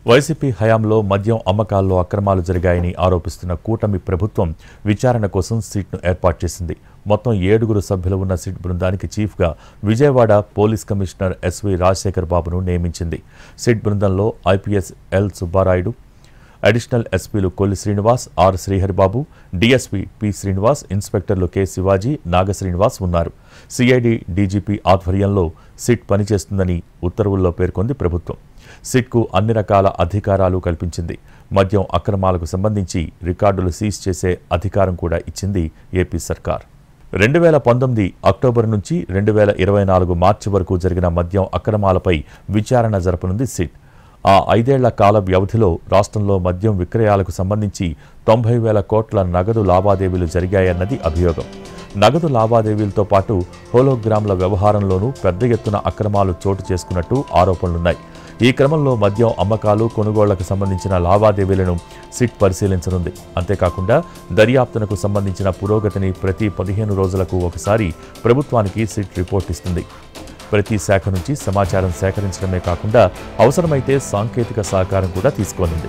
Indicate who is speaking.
Speaker 1: YCP హయాంలో మద్యం అమ్మకాల్లో అక్రమాలు జరిగాయని ఆరోపిస్తున్న కూటమి ప్రభుత్వం విచారణ కోసం సిట్ను ఏర్పాటు చేసింది. మొత్తం 7 సభ్యులు ఉన్న సిట్ బృందానికి చీఫ్గా Vijayawada police commissioner SV Rajasekhar బాబును నియమించింది. సిట్ బృందంలో ఐపీఎస్ ఎల్ సుబ్బారాయుడు, అడిషనల్ ఎస్పీలు Kolli Srinivas, R Sriharibabu, DSP P Srinivas, ఇన్స్పెక్టర్లు కె శివాజీ, నాగ శ్రీనివాస్ ఉన్నారు. సిఐడి డీజీపీ ఆధ్వర్యంలో సిట్ పనిచేస్తుందని ఉత్తర్వుల్లో పేర్కొంది ప్రభుత్వం. సిట్కు అన్ని రకాల అధికారాలు కల్పించింది. మద్యం అక్రమాలకు సంబంధించి రికార్డులు సీజ్ చేసే అధికారం కూడా ఇచ్చింది ఏపీ సర్కార్. 2019 అక్టోబర్ నుంచి 2024 మార్చి వరకు జరిగిన మద్యం అక్రమాలపై విచారణ జరపనుంది సిట్. ఆ 5 ఏళ్ల కాల వ్యవధిలో రాష్ట్రంలో మద్యం విక్రయాలకు సంబంధించి 90,000 కోట్ల నగదు లావాదేవీలు జరిగాయన్నది అభియోగం. నగదు లావాదేవీలతో పాటు హోలోగ్రామ్ల వ్యవహారంలోనూ పెద్ద ఎత్తున అక్రమాలు చోటు చేసుకున్నట్టు ఆరోపణలున్నాయి. ఈ క్రమంలో మద్యం అమ్మకాలు, కొనుగోళ్లకు సంబంధించిన లావాదేవీలను సిట్ పరిశీలించనుంది. అంతేకాకుండా దర్యాప్తునకు సంబంధించిన పురోగతిని ప్రతి 15 రోజులకు ఒకసారి ప్రభుత్వానికి సిట్ రిపోర్ట్ ఇస్తుంది. ప్రతి శాఖ నుంచి సమాచారం సేకరించడమే కాకుండా అవసరమైతే సాంకేతిక సహకారం కూడా తీసుకోనుంది.